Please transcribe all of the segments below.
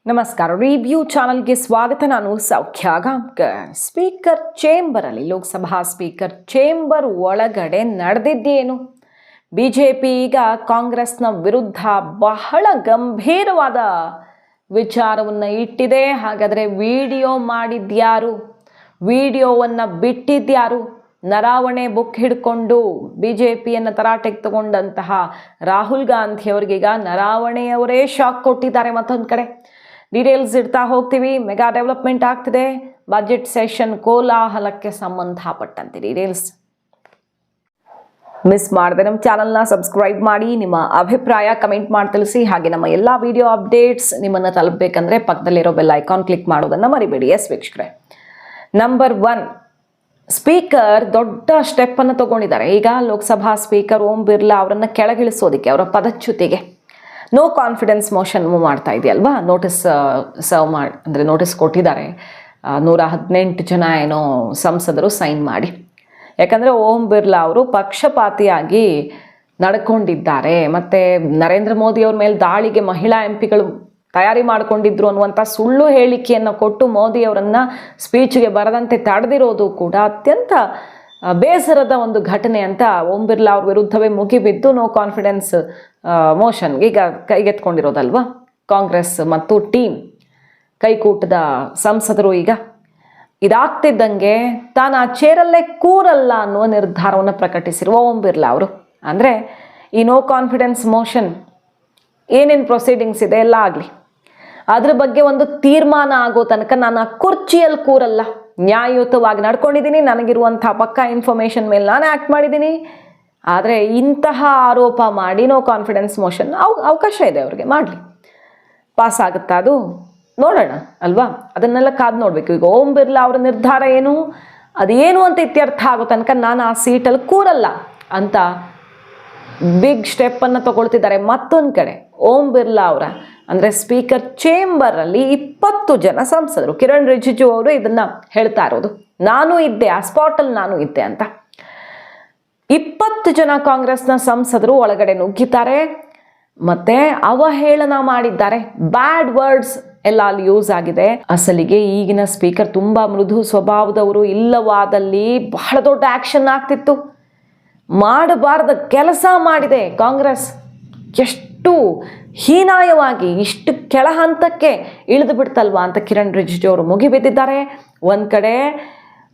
ನಮಸ್ಕಾರ. ರಿವ್ಯೂ ಚಾನಲ್ಗೆ ಸ್ವಾಗತ. ನಾನು ಸೌಖ್ಯ ಗಾಂವ್ಕರ್. ಸ್ಪೀಕರ್ ಚೇಂಬರ್ ಅಲ್ಲಿ ಲೋಕಸಭಾ ಸ್ಪೀಕರ್ ಚೇಂಬರ್ ಒಳಗಡೆ ನಡೆದಿದ್ದೇನು? ಬಿಜೆಪಿ ಈಗ ಕಾಂಗ್ರೆಸ್ನ ವಿರುದ್ಧ ಬಹಳ ಗಂಭೀರವಾದ ವಿಚಾರವನ್ನು ಇಟ್ಟಿದೆ. ಹಾಗಾದರೆ ವಿಡಿಯೋ ಮಾಡಿದ್ಯಾರು? ವಿಡಿಯೋವನ್ನು ಬಿಟ್ಟಿದ್ಯಾರು? ನರಾವಣೆ ಬುಕ್ ಹಿಡ್ಕೊಂಡು ಬಿಜೆಪಿಯನ್ನು ತರಾಟೆಗೆ ತಗೊಂಡಂತಹ ರಾಹುಲ್ ಗಾಂಧಿ ಅವರಿಗೀಗ ನರಾವಣೆಯವರೇ ಶಾಕ್ ಕೊಟ್ಟಿದ್ದಾರೆ. ಮತ್ತೊಂದು ಕಡೆ ಡೀಟೇಲ್ಸ್ ಇಡ್ತಾ ಹೋಗ್ತೀವಿ. ಮೆಗಾ ಡೆವಲಪ್ಮೆಂಟ್ ಆಗ್ತಿದೆ. ಬಜೆಟ್ ಸೆಷನ್ ಕೋಲಾಹಲಕ್ಕೆ ಸಂಬಂಧಪಟ್ಟಂತೆ ಡೀಟೇಲ್ಸ್ ಮಿಸ್ ಮಾಡದೆ ನಮ್ಮ ಚಾನಲ್ನ ಸಬ್ಸ್ಕ್ರೈಬ್ ಮಾಡಿ. ನಿಮ್ಮ ಅಭಿಪ್ರಾಯ ಕಮೆಂಟ್ ಮಾಡಿ ತಿಳಿಸಿ. ಹಾಗೆ ನಮ್ಮ ಎಲ್ಲ ವಿಡಿಯೋ ಅಪ್ಡೇಟ್ಸ್ ನಿಮ್ಮನ್ನು ತಲುಪಬೇಕಂದ್ರೆ ಪಕ್ಕದಲ್ಲಿರೋ ಬೆಲ್ ಐಕಾನ್ ಕ್ಲಿಕ್ ಮಾಡೋದನ್ನು ಮರಿಬೇಡಿ. ಎಸ್ ವೀಕ್ಷಕರೇ, ನಂಬರ್ 1, ಸ್ಪೀಕರ್ ದೊಡ್ಡ ಸ್ಟೆಪ್ ಅನ್ನು ತಗೊಂಡಿದ್ದಾರೆ. ಈಗ ಲೋಕಸಭಾ ಸ್ಪೀಕರ್ ಓಂ ಬಿರ್ಲಾ ಅವರನ್ನು ಕೆಳಗಿಳಿಸೋದಕ್ಕೆ ಅವರ ಪದಚ್ಯುತಿಗೆ ನೋ ಕಾನ್ಫಿಡೆನ್ಸ್ ಮೋಷನ್ ಮಾಡ್ತಾ ಇದೆಯಲ್ವಾ. ನೋಟಿಸ್ ಸರ್ವ್ ಮಾಡಿ ಅಂದರೆ ನೋಟಿಸ್ ಕೊಟ್ಟಿದ್ದಾರೆ 118 ಜನ ಏನೋ ಸಂಸದರು ಸೈನ್ ಮಾಡಿ. ಯಾಕಂದರೆ ಓಂ ಬಿರ್ಲಾ ಅವರು ಪಕ್ಷಪಾತಿಯಾಗಿ ನಡ್ಕೊಂಡಿದ್ದಾರೆ, ಮತ್ತು ನರೇಂದ್ರ ಮೋದಿ ಅವ್ರ ಮೇಲೆ ದಾಳಿಗೆ ಮಹಿಳಾ ಎಂಪಿಗಳು ತಯಾರಿ ಮಾಡಿಕೊಂಡಿದ್ರು ಅನ್ನುವಂಥ ಸುಳ್ಳು ಹೇಳಿಕೆಯನ್ನು ಕೊಟ್ಟು ಮೋದಿ ಅವರನ್ನು ಸ್ಪೀಚ್ಗೆ ಬರದಂತೆ ತಡೆದಿರೋದು ಕೂಡ ಅತ್ಯಂತ ಬೇಸರದ ಒಂದು ಘಟನೆ ಅಂತ ಓಂ ಬಿರ್ಲಾ ಅವ್ರ ವಿರುದ್ಧವೇ ಮುಗಿಬಿದ್ದು ನೋ ಕಾನ್ಫಿಡೆನ್ಸ್ ಮೋಷನ್ಗೆ ಈಗ ಕೈಗೆತ್ಕೊಂಡಿರೋದಲ್ವಾ ಕಾಂಗ್ರೆಸ್ ಮತ್ತು ಟೀಮ್ ಕೈಕೂಟದ ಸಂಸದರು. ಈಗ ಇದಾಗ್ತಿದ್ದಂಗೆ ತಾನು ಆ ಚೇರಲ್ಲೇ ಕೂರಲ್ಲ ಅನ್ನುವ ನಿರ್ಧಾರವನ್ನು ಪ್ರಕಟಿಸಿರುವ ಓಂ ಬಿರ್ಲಾ ಅವರು. ಅಂದರೆ ಈ ನೋ ಕಾನ್ಫಿಡೆನ್ಸ್ ಮೋಷನ್ ಏನೇನು ಪ್ರೊಸೀಡಿಂಗ್ಸ್ ಇದೆ ಎಲ್ಲ ಆಗಲಿ, ಅದ್ರ ಬಗ್ಗೆ ಒಂದು ತೀರ್ಮಾನ ಆಗೋ ತನಕ ನಾನು ಆ ಕುರ್ಚಿಯಲ್ಲಿ ಕೂರಲ್ಲ, ನ್ಯಾಯಯುತವಾಗಿ ನಡ್ಕೊಂಡಿದ್ದೀನಿ, ನನಗಿರುವಂಥ ಪಕ್ಕಾ ಇನ್ಫಾರ್ಮೇಷನ್ ಮೇಲೆ ನಾನು ಆ್ಯಕ್ಟ್ ಮಾಡಿದ್ದೀನಿ. ಆದರೆ ಇಂತಹ ಆರೋಪ ಮಾಡಿ ನೋ ಕಾನ್ಫಿಡೆನ್ಸ್ ಮೋಷನ್ ಅವಕಾಶ ಇದೆ ಅವ್ರಿಗೆ, ಮಾಡಲಿ. ಪಾಸ್ ಆಗುತ್ತಾ ಅದು ನೋಡೋಣ ಅಲ್ವಾ, ಅದನ್ನೆಲ್ಲ ಕಾದು ನೋಡಬೇಕು. ಈಗ ಓಂ ಬಿರ್ಲಾ ಅವರ ನಿರ್ಧಾರ ಏನು, ಅದೇನು ಅಂತ ಇತ್ಯರ್ಥ ಆಗೋ ತನಕ ನಾನು ಆ ಸೀಟಲ್ಲಿ ಕೂರಲ್ಲ ಅಂತ ಬಿಗ್ ಸ್ಟೆಪ್ಪನ್ನು ತಗೊಳ್ತಿದ್ದಾರೆ. ಮತ್ತೊಂದು ಕಡೆ ಓಂ ಬಿರ್ಲಾ ಅವರ ಅಂದರೆ ಸ್ಪೀಕರ್ ಚೇಂಬರಲ್ಲಿ 20 ಜನ ಸಂಸದರು, ಕಿರಣ್ ರಿಜಿಜು ಅವರು ಇದನ್ನು ಹೇಳ್ತಾ ಇರೋದು, ನಾನು ಇದ್ದೆ ಆ ಸ್ಪಾಟಲ್ಲಿ, ನಾನು ಇದ್ದೆ ಅಂತ. 20 ಜನ ಕಾಂಗ್ರೆಸ್ನ ಸಂಸದರು ಒಳಗಡೆ ನುಗ್ಗಿದ್ದಾರೆ, ಮತ್ತೆ ಅವಹೇಳನ ಮಾಡಿದ್ದಾರೆ. ಬ್ಯಾಡ್ ವರ್ಡ್ಸ್ ಎಲ್ಲ ಅಲ್ಲಿ ಯೂಸ್ ಆಗಿದೆ. ಅಸಲಿಗೆ ಈಗಿನ ಸ್ಪೀಕರ್ ತುಂಬ ಮೃದು ಸ್ವಭಾವದವರು ಇಲ್ಲವಾದಲ್ಲಿ ಬಹಳ ದೊಡ್ಡ ಆ್ಯಕ್ಷನ್ ಆಗ್ತಿತ್ತು. ಮಾಡಬಾರ್ದ ಕೆಲಸ ಮಾಡಿದೆ ಕಾಂಗ್ರೆಸ್. ಎಷ್ಟು ಹೀನಾಯವಾಗಿ ಇಷ್ಟು ಕೆಳ ಹಂತಕ್ಕೆ ಇಳಿದು ಬಿಡ್ತಲ್ವಾ ಅಂತ ಕಿರಣ್ ರಿಜಿಜು ಅವರು ಮುಗಿಬಿದ್ದಿದ್ದಾರೆ. ಒಂದು ಕಡೆ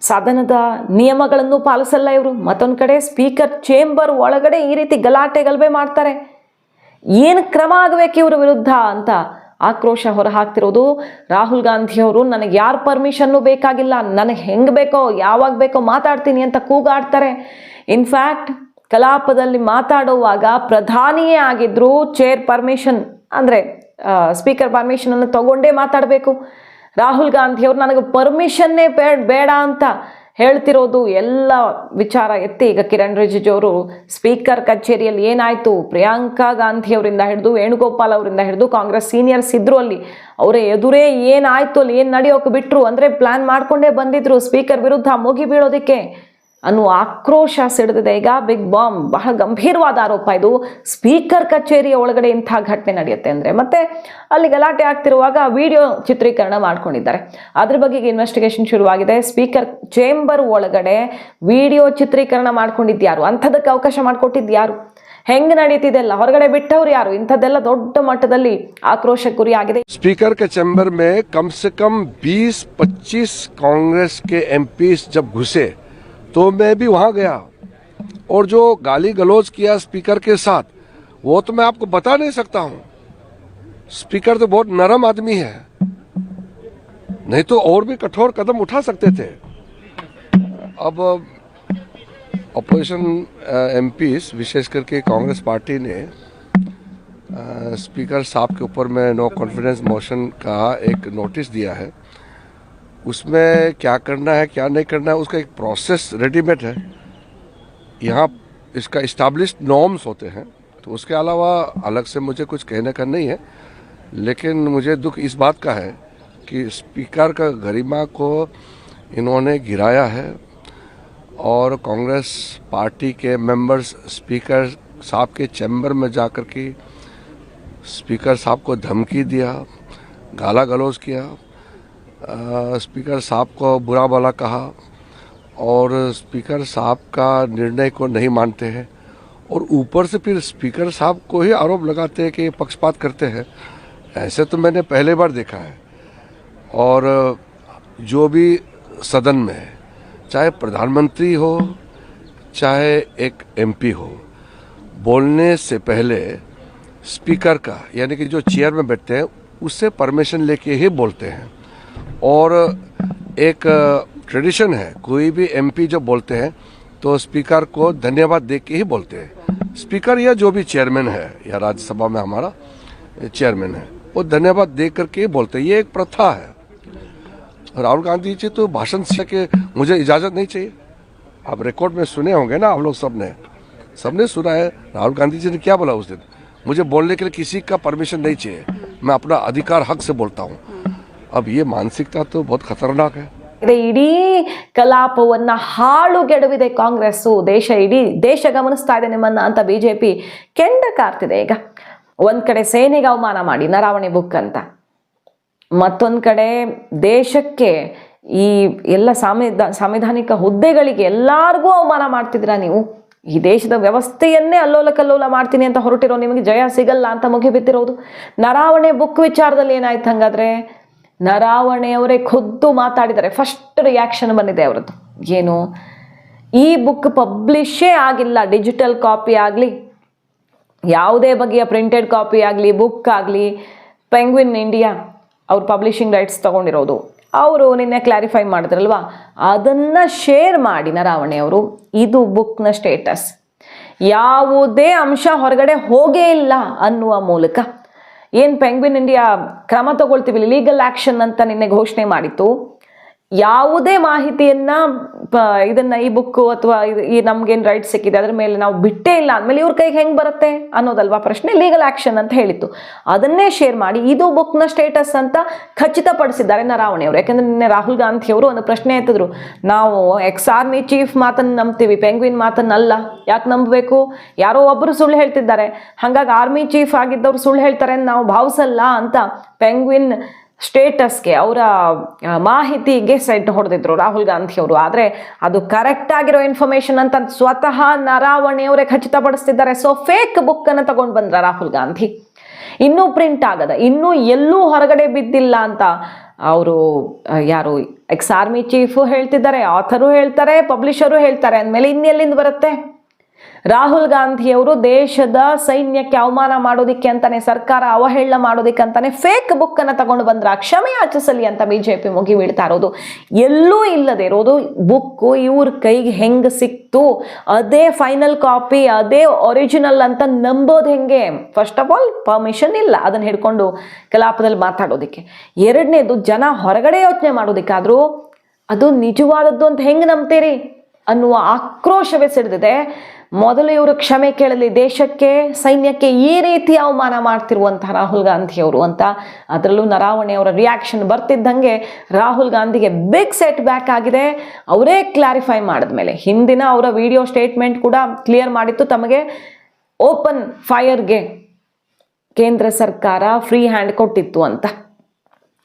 ಸದನದ ನಿಯಮಗಳನ್ನು ಪಾಲಿಸಲ್ಲ ಇವರು, ಮತ್ತೊಂದು ಕಡೆ ಸ್ಪೀಕರ್ ಚೇಂಬರ್ ಒಳಗಡೆ ಈ ರೀತಿ ಗಲಾಟೆ ಗಲಭೆ ಮಾಡ್ತಾರೆ. ಏನು ಕ್ರಮ ಆಗಬೇಕು ಇವ್ರ ವಿರುದ್ಧ ಅಂತ ಆಕ್ರೋಶ ಹೊರ ಹಾಕ್ತಿರೋದು ರಾಹುಲ್ ಗಾಂಧಿ ಅವರು. ನನಗೆ ಯಾರ ಪರ್ಮಿಷನ್ನು ಬೇಕಾಗಿಲ್ಲ, ನನಗೆ ಹೆಂಗೆ ಬೇಕೋ ಯಾವಾಗ ಬೇಕೋ ಮಾತಾಡ್ತೀನಿ ಅಂತ ಕೂಗಾಡ್ತಾರೆ. ಇನ್ಫ್ಯಾಕ್ಟ್ ಕಲಾಪದಲ್ಲಿ ಮಾತಾಡುವಾಗ ಪ್ರಧಾನಿಯೇ ಆಗಿದ್ರು ಚೇರ್ ಪರ್ಮಿಷನ್ ಅಂದರೆ ಸ್ಪೀಕರ್ ಪರ್ಮಿಷನನ್ನು ತಗೊಂಡೇ ಮಾತಾಡಬೇಕು. ರಾಹುಲ್ ಗಾಂಧಿ ಅವರು ನನಗೆ ಪರ್ಮಿಷನ್ನೇ ಬೇಡ ಅಂತ ಹೇಳ್ತಿರೋದು ಎಲ್ಲ ವಿಚಾರ ಎತ್ತಿ ಈಗ ಕಿರಣ್ ರಿಜಿಜು ಅವರು ಸ್ಪೀಕರ್ ಕಚೇರಿಯಲ್ಲಿ ಏನಾಯಿತು, ಪ್ರಿಯಾಂಕಾ ಗಾಂಧಿ ಅವರಿಂದ ಹಿಡಿದು ವೇಣುಗೋಪಾಲ್ ಅವರಿಂದ ಹಿಡಿದು ಕಾಂಗ್ರೆಸ್ ಸೀನಿಯರ್ಸ್ ಇದ್ರು ಅಲ್ಲಿ, ಅವರ ಎದುರೇ ಏನಾಯಿತು ಅಲ್ಲಿ, ಏನು ನಡೆಯೋಕೆ ಬಿಟ್ಟರು ಅಂದರೆ ಪ್ಲ್ಯಾನ್ ಮಾಡಿಕೊಂಡೇ ಬಂದಿದ್ರು ಸ್ಪೀಕರ್ ವಿರುದ್ಧ ಮುಗಿ ಬೀಳೋದಕ್ಕೆ ಅನ್ನುವ ಆಕ್ರೋಶ ಸಿಡಿದಿದೆ. ಈಗ ಬಿಗ್ ಬಾಂಬ್, ಬಹಳ ಗಂಭೀರವಾದ ಆರೋಪ ಇದು. ಸ್ಪೀಕರ್ ಕಚೇರಿಯ ಒಳಗಡೆ ಇಂಥ ಘಟನೆ ನಡೆಯುತ್ತೆ ಅಂದರೆ ಮತ್ತೆ ಅಲ್ಲಿ ಗಲಾಟೆ ಆಗ್ತಿರುವಾಗ ವಿಡಿಯೋ ಚಿತ್ರೀಕರಣ ಮಾಡ್ಕೊಂಡಿದ್ದಾರೆ. ಅದ್ರ ಬಗ್ಗೆ ಇನ್ವೆಸ್ಟಿಗೇಷನ್ ಶುರುವಾಗಿದೆ. ಸ್ಪೀಕರ್ ಚೇಂಬರ್ ಒಳಗಡೆ ವಿಡಿಯೋ ಚಿತ್ರೀಕರಣ ಮಾಡ್ಕೊಂಡಿದ್ಯಾರು, ಅಂಥದಕ್ಕೆ ಅವಕಾಶ ಮಾಡಿಕೊಟ್ಟಿದ್ಯಾರು, ಹೆಂಗೆ ನಡೀತಿದೆಲ್ಲ, ಹೊರಗಡೆ ಬಿಟ್ಟವ್ರು ಯಾರು, ಇಂಥದ್ದೆಲ್ಲ ದೊಡ್ಡ ಮಟ್ಟದಲ್ಲಿ ಆಕ್ರೋಶ ಗುರಿಯಾಗಿದೆ. स्पीकर के चैम्बर में कम से कम 20-25 कांग्रेस के एमपीस जब घुसे तो मैं भी वहां गया, और जो गाली गलौज किया स्पीकर के साथ वो तो मैं आपको बता नहीं सकता हूं. स्पीकर तो बहुत नरम आदमी है, नहीं तो और भी कठोर कदम उठा सकते थे. अब अपोजिशन एमपीस विशेष करके कांग्रेस पार्टी ने स्पीकर साहब के ऊपर में नो कॉन्फिडेंस मोशन का एक नोटिस दिया है. उसमें क्या करना है क्या नहीं करना है उसका एक प्रोसेस रेडीमेड है. यहाँ इसका इस्टेब्लिश्ड नॉर्म्स होते हैं, तो उसके अलावा अलग से मुझे कुछ कहने का नहीं है. लेकिन मुझे दुख इस बात का है कि स्पीकर का गरिमा को इन्होंने गिराया है, और कांग्रेस पार्टी के मेंबर्स स्पीकर साहब के चैम्बर में जाकर के स्पीकर साहब को धमकी दिया, गाला गलौज किया, स्पीकर साहब को बुरा भला कहा और स्पीकर साहब का निर्णय को नहीं मानते हैं और ऊपर से फिर स्पीकर साहब को ही आरोप लगाते हैं कि ये पक्षपात करते हैं। ऐसे तो मैंने पहले बार देखा है। और जो भी सदन में है, चाहे प्रधानमंत्री हो चाहे एक एमपी हो, बोलने से पहले स्पीकर का यानी कि जो चेयर में बैठते हैं उससे परमिशन लेके ही बोलते हैं। और एक ट्रेडिशन है, कोई भी एमपी जब बोलते हैं तो स्पीकर को धन्यवाद दे के ही बोलते हैं। स्पीकर या जो भी चेयरमैन है या राज्यसभा में हमारा चेयरमैन है, वो धन्यवाद दे करके ही बोलते हैं। ये एक प्रथा है। राहुल गांधी जी तो भाषण से के मुझे इजाज़त नहीं चाहिए। आप रिकॉर्ड में सुने होंगे ना, आप लोग सबने सुना है राहुल गांधी जी ने क्या बोला उस दिन, मुझे बोलने के लिए किसी का परमिशन नहीं चाहिए, मैं अपना अधिकार हक से बोलता हूँ। अब ये मानसिकता तो बहुत खतरनाक है। ಇಡೀ ಕಲಾಪವನ್ನ ಹಾಳುಗೆಡವಿದೆ ಕಾಂಗ್ರೆಸ್ಸು, ಇಡೀ ದೇಶ ಗಮನಿಸ್ತಾ ಇದೆ ನಿಮ್ಮನ್ನ ಅಂತ ಬಿಜೆಪಿ ಕೆಂಡ ಕಾರ್ತಿದೆ. ಈಗ ಒಂದ್ ಕಡೆ ಸೇನೆಗೆ ಅವಮಾನ ಮಾಡಿ ನರಾವಣೆ ಬುಕ್ ಅಂತ, ಮತ್ತೊಂದ್ ಕಡೆ ದೇಶಕ್ಕೆ ಈ ಎಲ್ಲ ಸಾಂವಿಧಾನಿಕ ಹುದ್ದೆಗಳಿಗೆ ಎಲ್ಲಾರ್ಗೂ ಅವಮಾನ ಮಾಡ್ತಿದ್ರ ನೀವು. ಈ ದೇಶದ ವ್ಯವಸ್ಥೆಯನ್ನೇ ಅಲ್ಲೋಲ ಕಲ್ಲೋಲ ಮಾಡ್ತೀನಿ ಅಂತ ಹೊರಟಿರೋ ನಿಮಗೆ ಜಯ ಸಿಗಲ್ಲ ಅಂತ ಮುಗಿಬಿದ್ದಿರೋದು. ನರಾವಣೆ ಬುಕ್ ವಿಚಾರದಲ್ಲಿ ಏನಾಯ್ತು ಹಂಗಾದ್ರೆ? ನರಾವಣೆಯವರೇ ಖುದ್ದು ಮಾತಾಡಿದ್ದಾರೆ. ಫಸ್ಟ್ ರಿಯಾಕ್ಷನ್ ಬಂದಿದೆ ಅವರದ್ದು, ಏನು ಈ ಬುಕ್ ಪಬ್ಲಿಷೇ ಆಗಿಲ್ಲ, ಡಿಜಿಟಲ್ ಕಾಪಿ ಆಗಲಿ ಯಾವುದೇ ಬಗೆಯ ಪ್ರಿಂಟೆಡ್ ಕಾಪಿ ಆಗಲಿ ಬುಕ್ ಆಗಲಿ, ಪೆಂಗ್ವಿನ್ ಇಂಡಿಯಾ ಅವ್ರು ಪಬ್ಲಿಷಿಂಗ್ ರೈಟ್ಸ್ ತಗೊಂಡಿರೋದು, ಅವರು ನಿನ್ನೆ ಕ್ಲಾರಿಫೈ ಮಾಡಿದ್ರಲ್ವಾ, ಅದನ್ನು ಶೇರ್ ಮಾಡಿ ನರಾವಣೆಯವರು, ಇದು ಬುಕ್ನ ಸ್ಟೇಟಸ್, ಯಾವುದೇ ಅಂಶ ಹೊರಗಡೆ ಹೋಗೇ ಇಲ್ಲ ಅನ್ನುವ ಮೂಲಕ ಏನು ಪೆಂಗ್ವಿನ್ ಇಂಡಿಯಾ ಕ್ರಮ ತಗೊಳ್ತೀವಿ ಲೀಗಲ್ ಆ್ಯಕ್ಷನ್ ಅಂತ ನಿನ್ನೆ ಘೋಷಣೆ ಮಾಡಿತ್ತು. ಯಾವುದೇ ಮಾಹಿತಿಯನ್ನು ಇದನ್ನು ಈ ಬುಕ್ಕು ಅಥವಾ ಈ ನಮ್ಗೇನು ರೈಟ್ ಸಿಕ್ಕಿದೆ ಅದ್ರ ಮೇಲೆ ನಾವು ಬಿಟ್ಟೇ ಇಲ್ಲ ಅಂದಮೇಲೆ ಇವ್ರ ಕೈಗೆ ಹೆಂಗೆ ಬರುತ್ತೆ ಅನ್ನೋದಲ್ವಾ ಪ್ರಶ್ನೆ. ಲೀಗಲ್ ಆ್ಯಕ್ಷನ್ ಅಂತ ಹೇಳಿತ್ತು, ಅದನ್ನೇ ಶೇರ್ ಮಾಡಿ ಇದು ಬುಕ್ನ ಸ್ಟೇಟಸ್ ಅಂತ ಖಚಿತಪಡಿಸಿದ್ದಾರೆ ನರಾವಣೆಯವರು. ಯಾಕೆಂದರೆ ನಿನ್ನೆ ರಾಹುಲ್ ಗಾಂಧಿಯವರು ಒಂದು ಪ್ರಶ್ನೆ ಎತ್ತಿದ್ರು, ನಾವು ಎಕ್ಸ್ ಆರ್ಮಿ ಚೀಫ್ ಮಾತನ್ನು ನಂಬ್ತೀವಿ, ಪೆಂಗ್ವಿನ್ ಮಾತನ್ನಲ್ಲ, ಯಾಕೆ ನಂಬಬೇಕು? ಯಾರೋ ಒಬ್ಬರು ಸುಳ್ಳು ಹೇಳ್ತಿದ್ದಾರೆ, ಹಾಗಾಗಿ ಆರ್ಮಿ ಚೀಫ್ ಆಗಿದ್ದವ್ರು ಸುಳ್ಳು ಹೇಳ್ತಾರೆ ಅಂತ ನಾವು ಭಾವಿಸಲ್ಲ ಅಂತ ಪೆಂಗ್ವಿನ್ ಸ್ಟೇಟಸ್ಗೆ ಅವರ ಮಾಹಿತಿಗೆ ಸೆಟ್ ಹೊಡೆದಿದ್ರು ರಾಹುಲ್ ಗಾಂಧಿಯವರು. ಆದರೆ ಅದು ಕರೆಕ್ಟ್ ಆಗಿರೋ ಇನ್ಫಾರ್ಮೇಶನ್ ಅಂತ ಸ್ವತಃ ನರಾವಣೆಯವರೇ ಖಚಿತಪಡಿಸ್ತಿದ್ದಾರೆ. ಸೊ ಫೇಕ್ ಬುಕ್ ಅನ್ನು ತಗೊಂಡು ಬಂದ್ರ ರಾಹುಲ್ ಗಾಂಧಿ, ಇನ್ನೂ ಪ್ರಿಂಟ್ ಆಗದ, ಇನ್ನೂ ಎಲ್ಲೂ ಹೊರಗಡೆ ಬಿದ್ದಿಲ್ಲ ಅಂತ ಅವರು ಯಾರು ಎಕ್ಸ್ ಆರ್ಮಿ ಚೀಫು ಹೇಳ್ತಿದ್ದಾರೆ, ಆಥರು ಹೇಳ್ತಾರೆ, ಪಬ್ಲಿಷರು ಹೇಳ್ತಾರೆ ಅಂದಮೇಲೆ ಇನ್ನೆಲ್ಲಿಂದ ಬರುತ್ತೆ? ರಾಹುಲ್ ಗಾಂಧಿಯವರು ದೇಶದ ಸೈನ್ಯಕ್ಕೆ ಅವಮಾನ ಮಾಡೋದಿಕ್ಕೆ ಅಂತಾನೆ, ಸರ್ಕಾರ ಅವಹೇಳನ ಮಾಡೋದಿಕ್ಕೆ ಅಂತಾನೆ ಫೇಕ್ ಬುಕ್ ಅನ್ನು ತಗೊಂಡು ಬಂದ್ರ ಕ್ಷಮೆ ಯಾಚಿಸಲಿ ಅಂತ ಬಿಜೆಪಿ ಮುಗಿ ಬೀಳ್ತಾ ಇರೋದು. ಎಲ್ಲೂ ಇಲ್ಲದೆ ಇರೋದು ಬುಕ್ಕು ಇವ್ರ ಕೈಗೆ ಹೆಂಗೆ ಸಿಕ್ತು, ಅದೇ ಫೈನಲ್ ಕಾಪಿ, ಅದೇ ಒರಿಜಿನಲ್ ಅಂತ ನಂಬೋದು ಹೆಂಗೆ? ಫಸ್ಟ್ ಆಫ್ ಆಲ್ ಪರ್ಮಿಷನ್ ಇಲ್ಲ ಅದನ್ನು ಹಿಡ್ಕೊಂಡು ಕಲಾಪದಲ್ಲಿ ಮಾತಾಡೋದಕ್ಕೆ. ಎರಡನೇದು, ಜನ ಹೊರಗಡೆ ಯೋಚನೆ ಮಾಡೋದಕ್ಕಾದ್ರೂ ಅದು ನಿಜವಾದದ್ದು ಅಂತ ಹೆಂಗೆ ನಂಬ್ತೀರಿ ಅನ್ನುವ ಆಕ್ರೋಶವೇ ಸಿಡಿದಿದೆ. ಮೊದಲು ಇವರು ಕ್ಷಮೆ ಕೇಳಲಿ, ದೇಶಕ್ಕೆ ಸೈನ್ಯಕ್ಕೆ ಈ ರೀತಿ ಅವಮಾನ ಮಾಡ್ತಿರುವಂತಹ ರಾಹುಲ್ ಗಾಂಧಿಯವರು ಅಂತ. ಅದರಲ್ಲೂ ನರಾವಣೆಯವರ ರಿಯಾಕ್ಷನ್ ಬರ್ತಿದ್ದಂಗೆ ರಾಹುಲ್ ಗಾಂಧಿಗೆ ಬಿಗ್ ಸೆಟ್ ಬ್ಯಾಕ್ ಆಗಿದೆ. ಅವರೇ ಕ್ಲಾರಿಫೈ ಮಾಡಿದ್ಮೇಲೆ ಹಿಂದಿನ ಅವರ ವಿಡಿಯೋ ಸ್ಟೇಟ್ಮೆಂಟ್ ಕೂಡ ಕ್ಲಿಯರ್ ಮಾಡಿತ್ತು, ತಮಗೆ ಓಪನ್ ಫೈರ್ಗೆ ಕೇಂದ್ರ ಸರ್ಕಾರ ಫ್ರೀ ಹ್ಯಾಂಡ್ ಕೊಟ್ಟಿತ್ತು ಅಂತ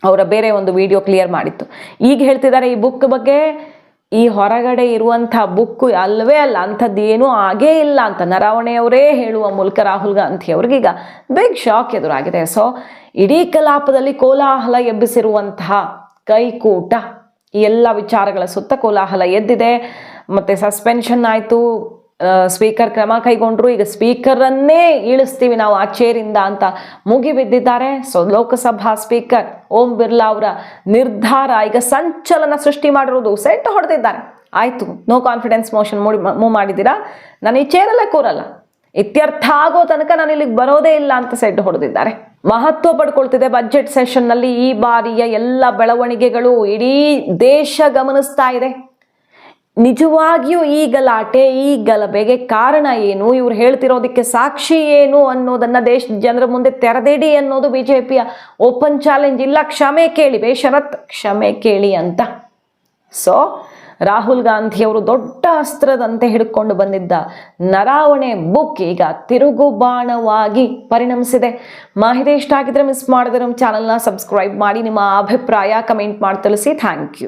ಅವರ ಬೇರೆ ಒಂದು ವಿಡಿಯೋ ಕ್ಲಿಯರ್ ಮಾಡಿತ್ತು. ಈಗ ಹೇಳ್ತಿದ್ದಾರೆ ಈ ಬುಕ್ ಬಗ್ಗೆ, ಈ ಹೊರಗಡೆ ಇರುವಂಥ ಬುಕ್ಕು ಅಲ್ಲವೇ ಅಲ್ಲ, ಅಂಥದ್ದು ಏನೂ ಆಗೇ ಇಲ್ಲ ಅಂತ ನರಾವಣೆಯವರೇ ಹೇಳುವ ಮೂಲಕ ರಾಹುಲ್ ಗಾಂಧಿ ಅವ್ರಿಗೀಗ ಬಿಗ್ ಶಾಕ್ ಎದುರಾಗಿದೆ. ಸೊ ಇಡೀ ಕಲಾಪದಲ್ಲಿ ಕೋಲಾಹಲ ಎಬ್ಬಿಸಿರುವಂತಹ ಕೈಕೂಟ, ಈ ಎಲ್ಲ ವಿಚಾರಗಳ ಸುತ್ತ ಕೋಲಾಹಲ ಎದ್ದಿದೆ. ಮತ್ತು ಸಸ್ಪೆನ್ಷನ್ ಆಯಿತು, ಸ್ಪೀಕರ್ ಕ್ರಮ ಕೈಗೊಂಡ್ರು, ಈಗ ಸ್ಪೀಕರನ್ನೇ ಇಳಿಸ್ತೀವಿ ನಾವು ಆ ಚೇರಿಂದ ಅಂತ ಮುಗಿಬಿದ್ದಿದ್ದಾರೆ. ಸೊ ಲೋಕಸಭಾ ಸ್ಪೀಕರ್ ಓಂ ಬಿರ್ಲಾ ಅವರ ನಿರ್ಧಾರ ಈಗ ಸಂಚಲನ ಸೃಷ್ಟಿ ಮಾಡಿರೋದು, ಸೆಟ್ ಹೊಡೆದಿದ್ದಾರೆ. ಆಯಿತು, ನೋ ಕಾನ್ಫಿಡೆನ್ಸ್ ಮೋಷನ್ ಮೂವ್ ಮಾಡಿದ್ದೀರಾ, ನಾನು ಈ ಚೇರಲ್ಲೇ ಕೂರಲ್ಲ, ಇತ್ಯರ್ಥ ಆಗೋ ತನಕ ನಾನು ಇಲ್ಲಿಗೆ ಬರೋದೇ ಇಲ್ಲ ಅಂತ ಸೆಡ್ ಹೊಡೆದಿದ್ದಾರೆ. ಮಹತ್ವ ಪಡ್ಕೊಳ್ತಿದೆ ಬಜೆಟ್ ಸೆಷನ್ನಲ್ಲಿ ಈ ಬಾರಿಯ ಎಲ್ಲ ಬೆಳವಣಿಗೆಗಳು, ಇಡೀ ದೇಶ ಗಮನಿಸ್ತಾ ಇದೆ. ನಿಜವಾಗಿಯೂ ಈ ಗಲಾಟೆ, ಈ ಗಲಭೆಗೆ ಕಾರಣ ಏನು, ಇವ್ರು ಹೇಳ್ತಿರೋದಕ್ಕೆ ಸಾಕ್ಷಿ ಏನು ಅನ್ನೋದನ್ನ ದೇಶದ ಜನರ ಮುಂದೆ ತೆರೆದಿಡಿ ಅನ್ನೋದು ಬಿಜೆಪಿಯ ಓಪನ್ ಚಾಲೆಂಜ್. ಇಲ್ಲ ಕ್ಷಮೆ ಕೇಳಿ, ಬೇಷರತ್ ಕ್ಷಮೆ ಕೇಳಿ ಅಂತ. ಸೊ ರಾಹುಲ್ ಗಾಂಧಿ ಅವರು ದೊಡ್ಡ ಅಸ್ತ್ರದಂತೆ ಹಿಡ್ಕೊಂಡು ಬಂದಿದ್ದ ನರಾವಣೆ ಬುಕ್ ಈಗ ತಿರುಗುಬಾಣವಾಗಿ ಪರಿಣಮಿಸಿದೆ. ಮಾಹಿತಿ ಇಷ್ಟ ಆಗಿದ್ರೆ ಮಿಸ್ ಮಾಡದೆ ನಮ್ಮ ಚಾನಲ್ನ ಸಬ್ಸ್ಕ್ರೈಬ್ ಮಾಡಿ, ನಿಮ್ಮ ಅಭಿಪ್ರಾಯ ಕಮೆಂಟ್ ಮಾಡಿ ತಿಳಿಸಿ. Thank you.